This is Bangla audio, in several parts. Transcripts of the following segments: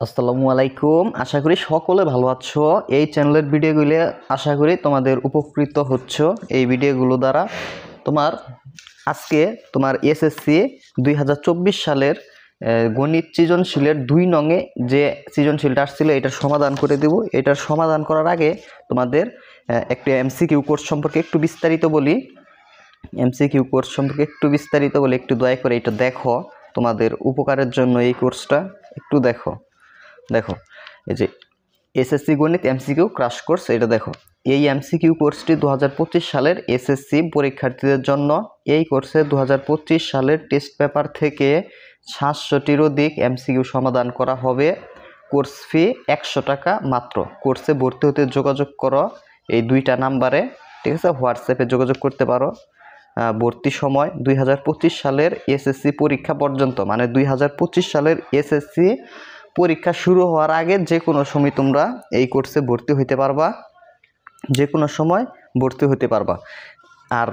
আসসালামু আলাইকুম। আশা করি সকলে ভালো আছো। এই চ্যানেলের ভিডিওগুলো আশা করি তোমাদের উপকৃত হচ্ছ এই ভিডিওগুলো দ্বারা। তোমার আজকে তোমার এসএসসি 2024 সালের গণিত সৃজনশীলের 2 নংয়ে যে সৃজনশীলটা আসছিল এটার সমাধান করে দেব। এটার সমাধান করার আগে তোমাদের একটা এমসিকিউ কোর্স সম্পর্কে একটু বিস্তারিত বলি। একটু দয়া করে এটা দেখো, তোমাদের উপকারের জন্য এই কোর্সটা একটু দেখো। এই যে এসএসসি গণিত এমসিকিউ ক্রাশ কোর্স, এটা দেখো। এই এমসিকিউ কোর্সটি 2025 সালের এসএসসি পরীক্ষার্থীদের জন্য। এই কোর্সে 2025 সালের টেস্ট পেপার থেকে 700টির অধিক এমসিকিউ সমাধান করা হবে। কোর্স ফি 100 টাকা মাত্র। কোর্সে ভর্তি হতে যোগাযোগ করো এই 2টা নাম্বারে, ঠিক আছে? হোয়াটসঅ্যাপে যোগাযোগ করতে পারো। ভর্তি সময় 2025 সালের এসএসসি পরীক্ষা পর্যন্ত, মানে 2025 সালের এসএসসি পরীক্ষা শুরু হওয়ার আগে যে কোনো সময় তোমরা এই কোর্সে ভর্তি হতে পারবা, আর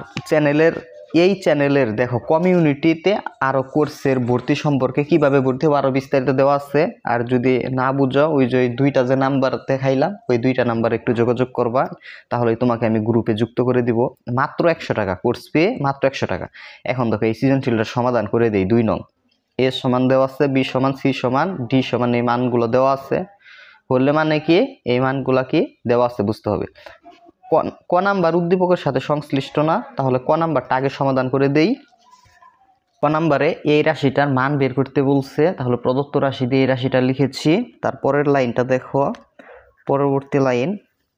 এই চ্যানেলের দেখো কমিউনিটিতে আরও কোর্সের ভর্তি সম্পর্কে কিভাবে ভর্তি হবে আরও বিস্তারিত দেওয়া আছে। আর যদি না বুঝো, ওই যে 2টা যে নাম্বার দেখাইলাম ওই 2টা নাম্বারে একটু যোগাযোগ করবা, তাহলেই তোমাকে আমি গ্রুপে যুক্ত করে দিব। মাত্র 100 টাকা কোর্স ফি, মাত্র 100 টাকা। এখন দেখো এই সৃজনশীলটার সমাধান করে দেই। 2 নং এ সমান দেওয়া আছে, বি সমান, সি সমান, ডি সমান, এই মানগুলো দেওয়া আছে। হলে মানে কি, এই মানগুলা কি দেওয়া আছে বুঝতে হবে। ক নাম্বার উদ্দীপকের সাথে সংশ্লিষ্ট না, তাহলে ক নাম্বারটা আগে সমাধান করে দেই। ক নাম্বারে এই রাশিটার মান বের করতে বলছে, তাহলে প্রদত্ত রাশি দিয়ে এই রাশিটা লিখেছি। তারপরের লাইনটা দেখো, পরবর্তী লাইন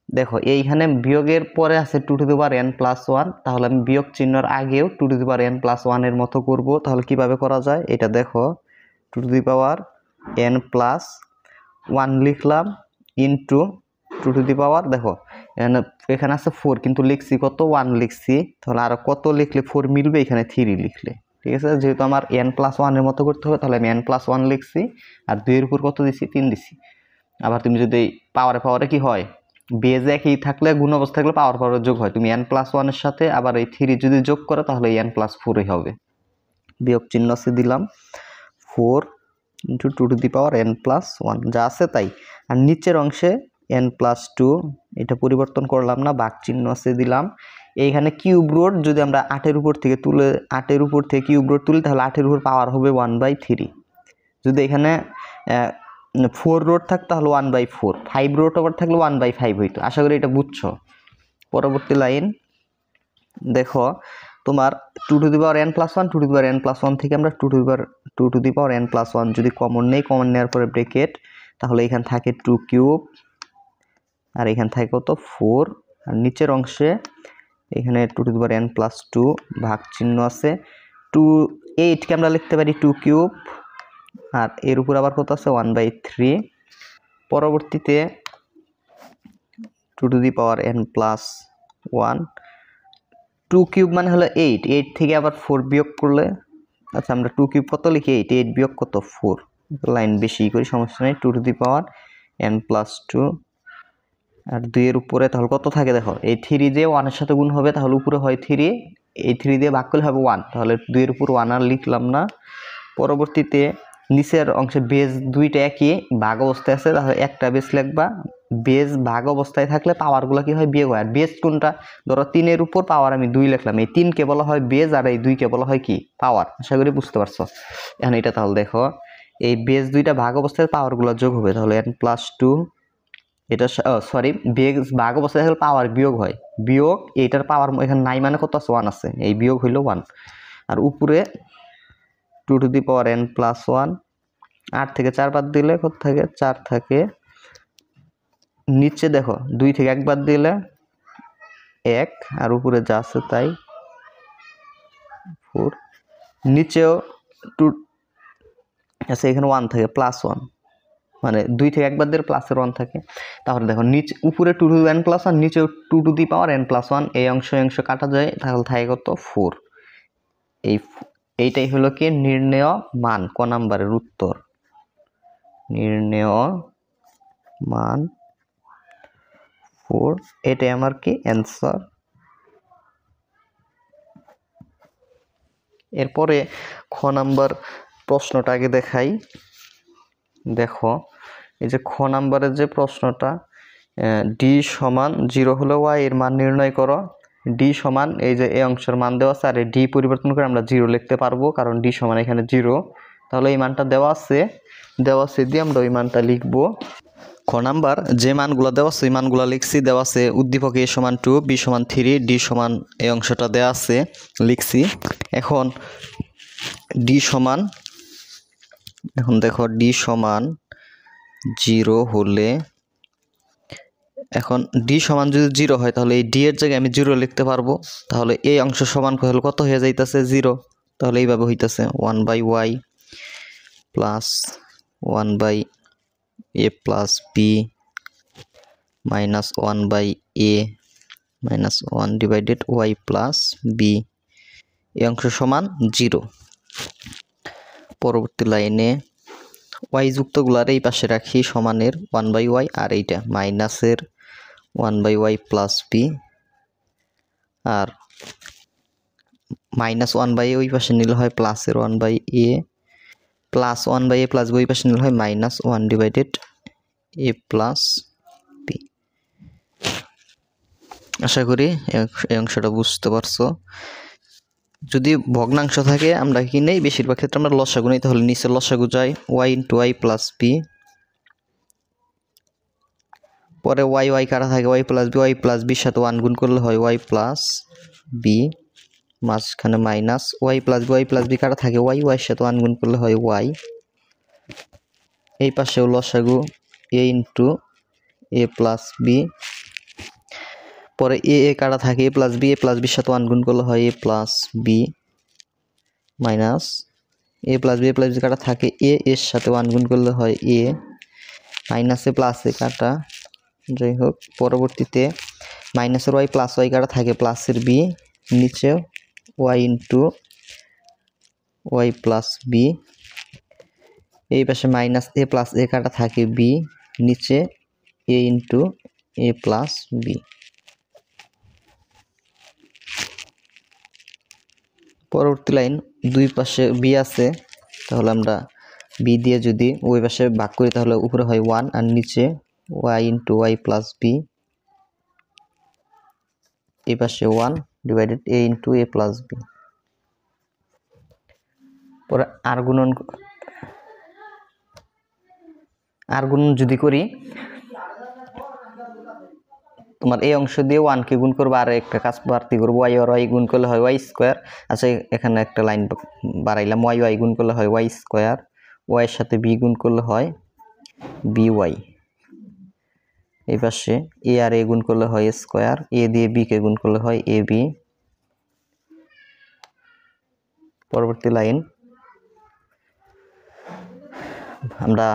দেখো, এইখানে বিয়োগের পরে আছে 2n+1, তাহলে আমি বিয়োগ চিহ্নের আগেও 2n+1 এর মতো করব। তাহলে কিভাবে করা যায় এটা দেখো, 2n+1 লিখলাম ইন্টু 2 দেখো এখানে আছে 4, কিন্তু লিখছি কত, 1 লিখছি। তাহলে আর কত লিখলে 4 মিলবে, এখানে 3 লিখলে, ঠিক আছে? যেহেতু আমার n+1 এর মতো করতে হবে, তাহলে আমি n+1 লিখছি, আর 2 এর উপর কত দিছি, 3 দিছি। আবার তুমি যদি পাওয়ারে কি হয়, বেজ একই থাকলে, গুণ অবস্থা থাকলে পাওয়ারে যোগ হয়। তুমি n+1 এর সাথে আবার এই 3 যদি যোগ করো, তাহলে n+4 হবে। বিয়োগ চিহ্ন আছে দিলাম, 4 × 2n+1 যা আছে তাই। আর নিচের অংশে n+2, এটা পরিবর্তন করলাম না, ভাগ চিহ্ন আছে দিলাম। এইখানে কিউব রুট যদি আমরা 8 উপর থেকে কিউব রুট তুলি, তাহলে 8 উপর পাওয়ার হবে 1/3। যদি এখানে 4 রুট থাকতো তাহলে 1/4, 5 রুট ওভার থাকলে 1/5 হইতো। আশা করি এটা বুঝছো। পরবর্তী লাইন দেখো, তোমার 2n+1, 2n+1 থেকে আমরা 2n+1 যদি কমন নেই, কমন নেওয়ার পরে ব্রেকেট, তাহলে এখানে থাকে 2³ আর এখানে থাকে কত, 4। আর নিচের অংশে এখানে 2n+2 ভাগ চিহ্ন আছে। 8কে আমরা লিখতে পারি 2³ আর এর উপর আবার কত আছে, 1/3। পরবর্তীতে 2n+1, 2³ মানে হলো 8 থেকে আবার 4 বিয়োগ করলে, আচ্ছা আমরা 2³ কত লিখি, 8 বিয়োগ কত, 4। লাইন বেশি করি, সমস্যা নেই। 2n+2 আর 2 এর উপরে তাহলে কত থাকে দেখো, এই 3 দিয়ে 1 এর সাথে গুণ হবে, তাহলে উপরে হয় 3, এই 3 দিয়ে ভাগ করলে হবে 1, তাহলে 2 এর উপর 1 আর লিখলাম না। পরবর্তীতে নিচের অংশে বেজ 2টা একই ভাগ অবস্থায় আছে, তাহলে একটা বেজ লিখবা। বেজ ভাগ অবস্থায় থাকলে পাওয়ারগুলো কি হয়, বিয়োগ হয়। আর বেজ কোনটা, ধরো 3 এর উপর পাওয়ার আমি 2 লিখলাম, এই 3 কে বলা হয় বেজ, আর এই 2 কে বলা হয় কি, পাওয়ার। আশা করি বুঝতে পারছো। এখন এটা তাহলে দেখো, এই বেজ 2টা ভাগ অবস্থায় পাওয়ারগুলো যোগ হবে, তাহলে n+2, এটা সরি, বেজ ভাগ অবস্থায় থাকলে পাওয়ার বিয়োগ হয়, বিয়োগ এইটার পাওয়ার এখানে নাই মানে কত আছে, 1 আছে, এই বিয়োগ হইল 1। আর উপরে 2n+1, 8 থেকে 4 বাদ দিলে কত থাকে, 4 থাকে। নিচে দেখো 2 থেকে 1 বাদ দিলে 1, আর উপরে যা আছে তাই, 4। নিচেও 2 আছে, এখানে 1 থাকে, +1, মানে 2 থেকে 1 বাদ দিলে প্লাসের 1 থাকে। তাহলে দেখো নিচে উপরে 2n+1, নিচেও 2n+1, এই অংশ কাটা যায়, তাহলে থাকে কত, 4। এইটাই হলো কি নির্ণেয় মান, ক নাম্বারের উত্তর। নির্ণেয় মান 4, এটাই আমার কি অ্যান্সার। এরপরে খ নাম্বার প্রশ্নটা আগে দেখাই। দেখো এই যে খ নাম্বারের যে প্রশ্নটা ডি সমান 0 হলে ওয়াই এর মান নির্ণয় করো। ডি সমান এই যে এই অংশের মান দেওয়া আছে আর এই ডি পরিবর্তন করে আমরা 0 লিখতে পারবো, কারণ ডি সমান এখানে 0। তাহলে এই মানটা দেওয়া আছে দিয়ে আমরা ওই মানটা লিখবো। খ নাম্বার যে মানগুলো দেওয়া আছে ওই মানগুলো লিখছি। দেওয়া আছে উদ্দীপক এ সমান 2, বি সমান 3, ডি সমান এই অংশটা দেওয়া আছে লিখছি। এখন ডি সমান, এখন দেখো ডি সমান 0 হলে, এখন ডি সমান যদি 0 হয় তাহলে এই ডি এর জায়গায় আমি 0 লিখতে পারবো। তাহলে এই অংশ সমান হলে কত হয়ে যাইতেছে? 0। তাহলে এইভাবে হইতেছে 1/y plus 1/a plus b minus 1/a minus 1/y plus b, এই অংশ সমান 0। পরবর্তী লাইনে ওয়াই যুক্তগুলার এই পাশে রাখি সমানের 1/y আর এইটা মাইনাসের 1/y প্লাস বি, আর মাইনাস 1/a ওই পাশে নিলে হয় প্লাসের 1/a plus 1/a plus B ওই পাশে নিলে হয় মাইনাস 1/a প্লাস বি। আশা করি এই অংশটা বুঝতে পারছো। যদি ভগ্নাংশ থাকে আমরা কি নেই, বেশিরভাগ ক্ষেত্রে আমরা লসাগু নেই। তাহলে নিচে লসাগু যায় y × y প্লাস বি, পরে y কাটা থাকে y প্লাস বির সাথে 1 গুণ করলে হয় y প্লাস বি, মাঝখানে মাইনাস y প্লাস বি কাটা থাকে y এর সাথে 1 গুণ করলে হয় y। এই পাশেও লসাগু a × a প্লাস বি, পরে এ কাটা থাকে a প্লাস বির সাথে 1 গুণ করলে হয় a plus b minus a plus b কাটা থাকে এর সাথে 1 গুণ করলে হয় a মাইনাসে প্লাসে কাটা, যাই হোক। পরবর্তীতে মাইনাসের y প্লাস y কাটা থাকে প্লাসের বি, নিচে y × y প্লাস বি, এই পাশে মাইনাস a প্লাস a কাটা থাকে বি, নিচে a × a প্লাস বি। পরবর্তী লাইন দুই পাশে বি আছে, তাহলে আমরা বি দিয়ে যদি ওই পাশে ভাগ করি তাহলে উপরে হয় 1 আর নিচে y × y প্লাস বি, এই পাশে 1 divided a × a plus b. পরে আর গুণন যদি করি, তোমার এই অংশ দিয়ে 1 কে গুণ করবো আর একটা কাজ বাড়তি করবো, y আর y গুণ করলে হয় y²। আচ্ছা এখানে একটা লাইন বাড়াইলাম, y গুণ করলে হয় y², y এর সাথে b গুণ করলে হয় by। এই পাশে a আর a গুণ করলে হয় a², a দিয়ে b কে গুণ করলে হয় ab। পরবর্তী লাইন আমরা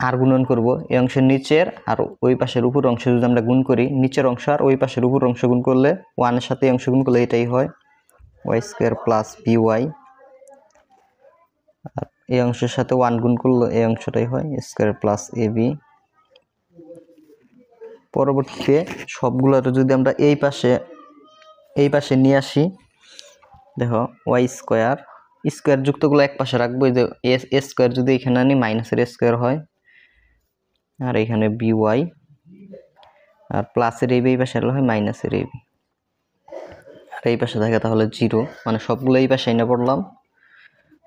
আর গুণন করব, এই অংশের নিচের আর ওই পাশের উপর অংশ যদি আমরা গুণ করি, নিচের অংশ আর ওই পাশের উপর অংশ গুণ করলে 1 এর সাথে এই অংশ গুণ করলে এটাই হয় y² প্লাস by, আর এই অংশের সাথে 1 গুণ করলে এই অংশটাই হয় a² প্লাস ab। পরবর্তীতে সবগুলোর যদি আমরা এই পাশে নিয়ে আসি, দেখো y² স্কোয়ার যুক্তগুলো এক পাশে রাখবো, এই যে a² যদি এখানে আনি মাইনাসের a² হয়, আর এখানে by, আর প্লাসের ab এই পাশে হয় মাইনাসের ab, আর এই পাশে থাকে তাহলে 0, মানে সবগুলো এই পাশে এনে পড়লাম।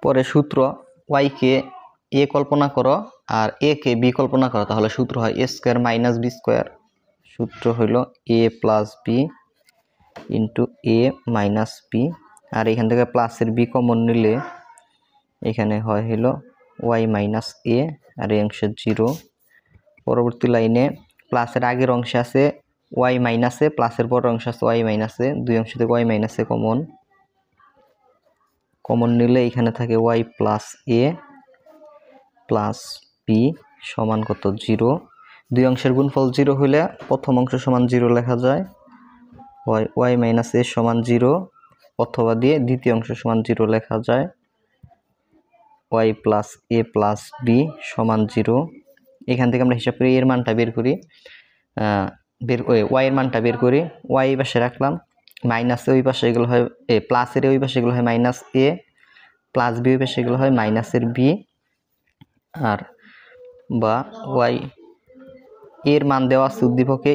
পরে সূত্র y কে a কল্পনা করো আর a কে b কল্পনা করো, তাহলে সূত্র হয় a² মাইনাস b²। সূত্র হইল a plus B into a minus B, আর এখান থেকে প্লাসের বি কমন নিলে এখানে হয় হলো y মাইনাস a, আর এই অংশে 0। পরবর্তী লাইনে প্লাসের আগের অংশে আছে y মাইনাসে, প্লাসের পরের অংশ আছে y মাইনাসে, দুই অংশ থেকে y মাইনাসে কমন নিলে এখানে থাকে y plus a plus b সমান কত? 0। দুই অংশের গুণফল 0 হইলে প্রথম অংশ সমান 0 লেখা যায়, y মাইনাস a সমান 0, অথবা দিয়ে দ্বিতীয় অংশ সমান 0 লেখা যায়, y plus a plus b সমান 0। এখান থেকে আমরা হিসাব করি এর মানটা বের করি, y এর মানটা বের করি। y এই পাশে রাখলাম, মাইনাসে ওই পাশে এগুলো হয় প্লাসের ওই পাশে এগুলো হয় মাইনাস a, প্লাস বি ওই পাশে এগুলো হয় মাইনাসের বি, আর বা ওয়াই এর মান দেওয়া আছে উদ্দীপকে,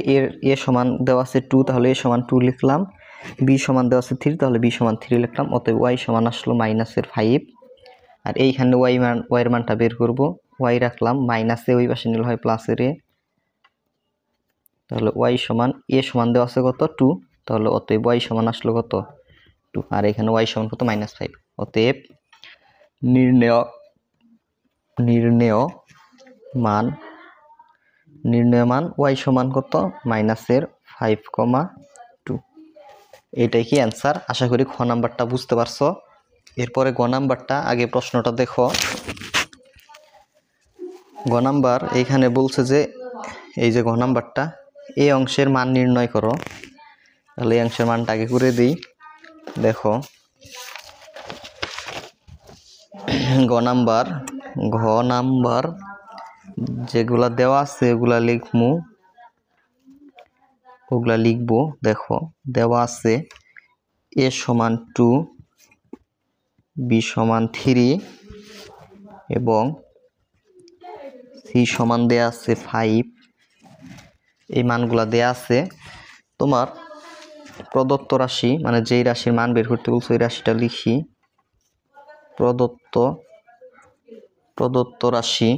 এ সমান দেওয়া আছে 2, তাহলে এ সমান 2 লিখলাম, বি সমান দেওয়া আছে 3, তাহলে বি সমান 3 লিখলাম। অতএব ওয়াই সমান আসলো -5। আর এইখানে ওয়াইয়ের মানটা বের করব, ওয়াই রাখলাম, মাইনাসে ওই পাশে নিলে হয় প্লাসের এ, তাহলে ওয়াই সমান এ সমান দেওয়া আছে কত 2, তাহলে অতএব ওয়াই সমান আসলো কত 2, আর এখানে ওয়াই সমান কত -5। অতএব নির্ণেয় মান ওয়াই সমান কত -5,2। এটাই কি অ্যান্সার। আশা করি খ নাম্বারটা বুঝতে পারছো। এরপরে গ নাম্বারটা, আগে প্রশ্নটা দেখো। গ নাম্বার এইখানে বলছে যে এই যে গ নাম্বারটা, এই অংশের মান নির্ণয় করো। তাহলে এই অংশের মানটা আগে করে দিই। দেখো ঘ নাম্বার যেগুলা দেওয়া আছে ওগুলা লিখবো। দেখো দেওয়া আছে a সমান 2, b সমান 3 এবং c সমান দেয়া আছে 5। এই মানগুলা দেয়া আছে। তোমার প্রদত্ত রাশি, মানে যেই রাশির মান বের করতে বলছো ওই রাশিটা লিখি। প্রদত্ত রাশি,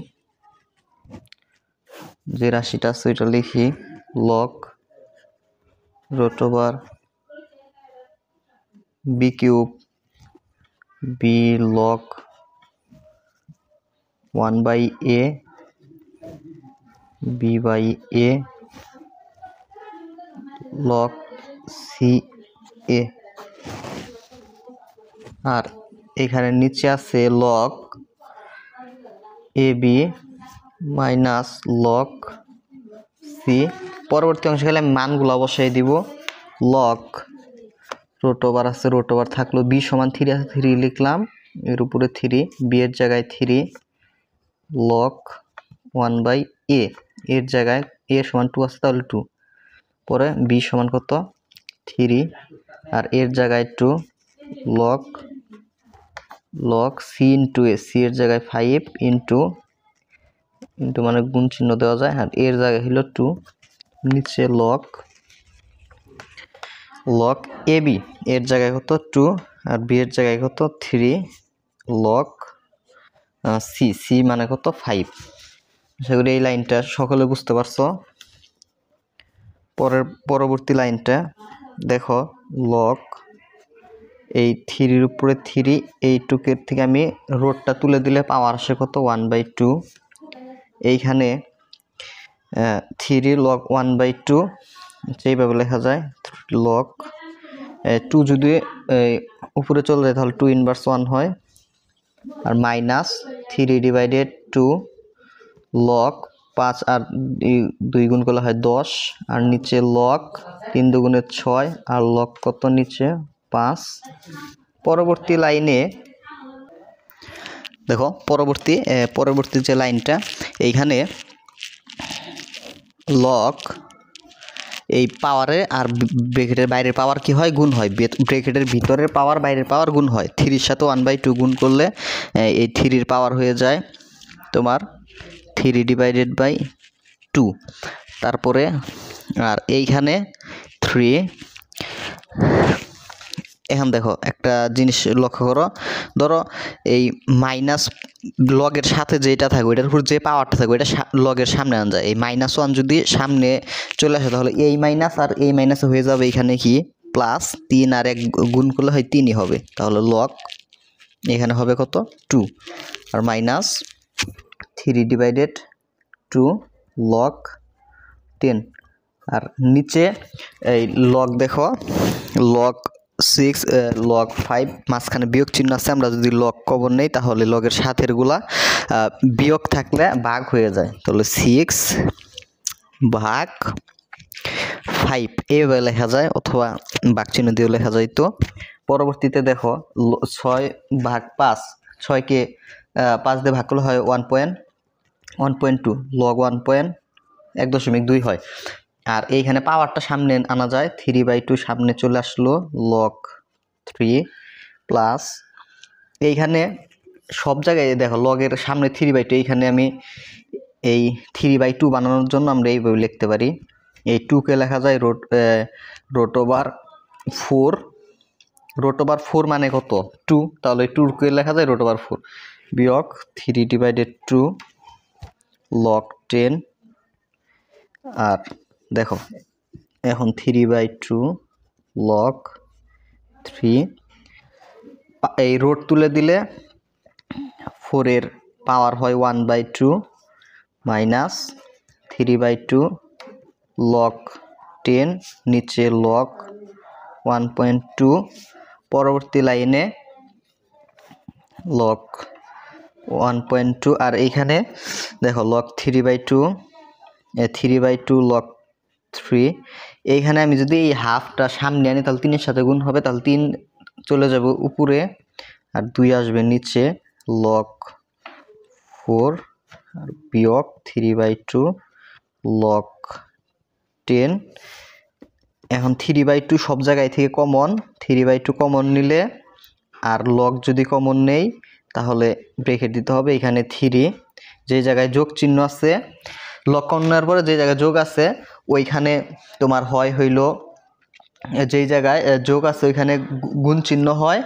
যে রাশিটা আছে ওইটা লিখি। Log √b³ b log 1/a b/a log c/a। আর এখানে নিচে আছে log ab minus log c। পরবর্তী অংশে গেলে মানগুলো বসাই দিব। log √, আছে √, থাকলো b সমান 3 আছে 3 লিখলাম, এর উপরে 3, b এর জায়গায় 3 log 1/a, এর জায়গায় a সমান 2 আছে তাহলে 2, পরে b সমান কত 3 আর এর জায়গায় 2 log c into a, c এর জায়গায় 5 ইন্টু মানে গুণ চিহ্ন দেওয়া যায়, আর এর জায়গায় হলো 2, নিচে log ab, এর জায়গায় কত 2 আর b এর জায়গায় কত 3 log c মানে কত 5। আশা করি এই লাইনটা সকলে বুঝতে পারছো। পরবর্তী লাইনটা দেখো, log এই 3 উপরে 3, এই টুকের থেকে আমি রোডটা তুলে দিলে পাওয়ার আসে কত 1/2। এইখানে 3 log 1/2 এইভাবে লেখা যায়। log 2 যদি উপরে চলে যায় তাহলে 2 ইনভার্স 1 হয়, আর মাইনাস 3/2 log 5 আর 2 গুণ করলে হয় 10, আর নিচে log 3 দুগুণে 6 আর log কত নিচে 5। পরবর্তী লাইনে দেখো, পরবর্তী যে লাইনটা, এইখানে log এই পাওয়ারে আর ব্র্যাকেটের বাইরের পাওয়ার কি হয় গুণ হয়, ব্র্যাকেটের ভিতরের পাওয়ার বাইরের পাওয়ার গুণ হয়। 3 এর সাথে 1/2 গুণ করলে এই 3 এর পাওয়ার হয়ে যায় তোমার 3/2। তারপরে আর এইখানে 3। এখন দেখো একটা জিনিস লক্ষ্য করো, ধরো এই মাইনাস লগের সাথে যেটা থাকবে ওইটার উপর যে পাওয়ারটা থাকবে এটা লগের সামনে আনা যায়। এই -1 যদি সামনে চলে আসে তাহলে এই মাইনাস আর এই মাইনাস হয়ে যাবে এখানে কি +3, আর 1 গুণ করলে হয় 3ই হবে, তাহলে লগ এখানে হবে কত 2 আর মাইনাস 3/2 log 10। আর নিচে এই লগ দেখো log 6 log 5 মাঝখানে বিয়োগ চিহ্ন আছে, আমরা যদি লগ কমন নেই তাহলে লগের সাথের গুলা বিয়োগ থাকলে ভাগ হয়ে যায়, তাহলে 6/5 এইভাবে লেখা যায়, অথবা ভাগ চিহ্ন দিয়েও লেখা যায়। তো পরবর্তীতে দেখো 6/5, 6কে 5 দিয়ে ভাগ করলে হয় 1.2 log 1.2 হয়। আর এইখানে পাওয়ারটা সামনে আনা যায়, 3/2 সামনে চলে আসলো log 3 প্লাস এইখানে সব জায়গায় দেখো লগের সামনে 3/2, এইখানে আমি এই 3/2 বানানোর জন্য আমরা এইভাবে লিখতে পারি। এই 2কে লেখা যায় রুট ওভার 4। রুট ওভার 4 মানে কত? 2। তাহলে 2কে লেখা যায় রুট ওভার 4 বিয়োগ 3/2 log 10। আর দেখো এখন 3/2 log 3, এই রুট তুলে দিলে 4 এর পাওয়ার হয় 1/2 মাইনাস 3/2 log 10 নিচে log 1.2, পরবর্তী লাইনে log 1.2 আর এইখানে দেখো log 3/2 log 3। এইখানে আমি যদি এই হাফটা সামনে আনি তাহলে 3 এর সাথে গুণ হবে, তাহলে 3 চলে যাবে উপরে আর 2 আসবে নিচে log 4 আর বিয়োগ 3/2 log 10। এখন 3/2 সব জায়গায় থেকে কমন, 3/2 কমন নিলে আর লগ যদি কমন নেই তাহলে ব্রেকেট দিতে হবে। এখানে 3 যে জায়গায় যোগ চিহ্ন আছে, লগ কমন নেওয়ার পরে যে জায়গায় যোগ আছে ওইখানে তোমার হইল যেই জায়গায় যোগ আছে ওইখানে গুণ চিহ্ন হয়,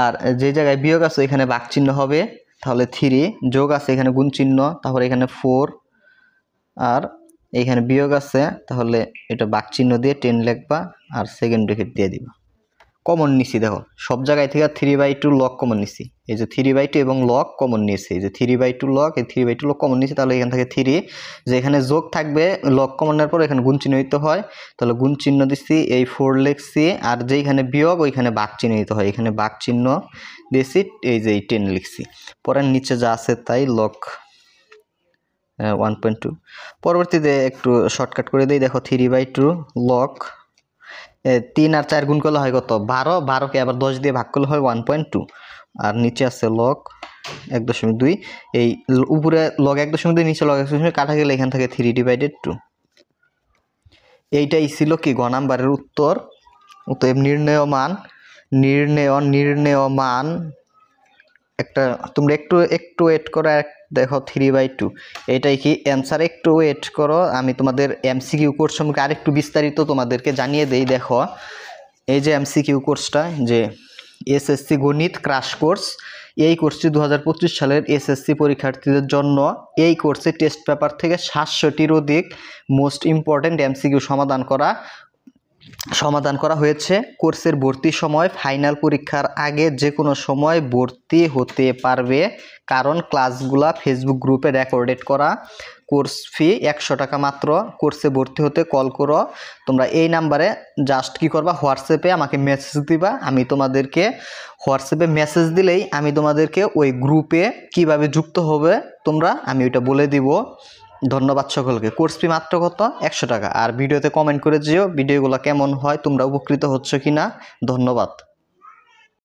আর যে জায়গায় বিয়োগ আছে ওইখানে ভাগ চিহ্ন হবে। তাহলে 3 যোগ আছে এখানে গুণ চিহ্ন, তারপরে এখানে 4 আর এইখানে বিয়োগ আছে, তাহলে এটা ভাগ চিহ্ন দিয়ে 10 লিখবা আর সেকেন্ড ব্র্যাকেট দিয়ে দিবা। কমন নিছি দেখো সব জায়গায় থেকে 3/2 লগ কমন নিছি, এই যে 3/2 এবং লগ কমন নিয়েছি, এই যে 3/2 লগ, এই 3/2 লগ কমন নিয়েছি। তাহলে এখান থেকে 3 যে এখানে যোগ থাকবে লগ কমনের পর এখানে গুণ চিহ্ন দিতে হয়, তাহলে গুণ চিহ্ন দিচ্ছি, এই 4 লিখছি, আর যেখানে বিয়োগ ওইখানে ভাগ চিহ্ন দিতে হয়, এখানে ভাগ চিহ্ন দিয়েছি, এই যে 10 লিখছি। পরে নিচে যা আছে তাই log 1.2। পরবর্তীতে একটু শর্টকাট করে দিই, দেখো 3/2 log 3 আর 4 গুণ করলে হয় কত? 12। 12কে আবার 10 দিয়ে ভাগ করলে হয় 1.2, আর নিচে আছে log 1.2। এই উপরে log 1.2 নিচে log 1.2 কাটা গেলে এখান থেকে 3/2। এইটাই ছিল কি গ নাম্বারের উত্তর। অতএব নির্ণেয় মান একটা তোমরা একটু ওয়েট করো, দেখো 3/2 এটাই কি অ্যান্সার। একটু ওয়েট করো, আমি তোমাদের এমসিকিউ কোর্স সম্পর্কে আরেকটু বিস্তারিত তোমাদেরকে জানিয়ে দেই। দেখো এই যে এমসিকিউ কোর্সটা, যে এসএসসি গণিত ক্রাশ কোর্স, এই কোর্সটি 2025 সালের এসএসসি পরীক্ষার্থীদের জন্য। এই কোর্সে টেস্ট পেপার থেকে 700টির অধিক মোস্ট ইম্পর্টেন্ট এমসিকিউ সমাধান করা হয়েছে। কোর্সের ভর্তির সময় ফাইনাল পরীক্ষার আগে যে কোনো সময় ভর্তি হতে পারবে, কারণ ক্লাসগুলা ফেসবুক গ্রুপে রেকর্ডেড করা। কোর্স ফি 100 টাকা মাত্র। কোর্সে ভর্তি হতে কল করো তোমরা এই নাম্বারে। জাস্ট কি করবা, হোয়াটসঅ্যাপে আমাকে মেসেজ দিবা, আমি তোমাদেরকে হোয়াটসঅ্যাপে মেসেজ দিলেই আমি তোমাদেরকে ওই গ্রুপে কিভাবে যুক্ত হবে আমি ওইটা বলে দিব। ধন্যবাদ সকলকে। কোর্স ফি মাত্র কত? 100 টাকা। আর ভিডিওতে কমেন্ট করে যেও ভিডিওগুলো কেমন হয়, তোমরা উপকৃত হচ্ছ কিনা। ধন্যবাদ।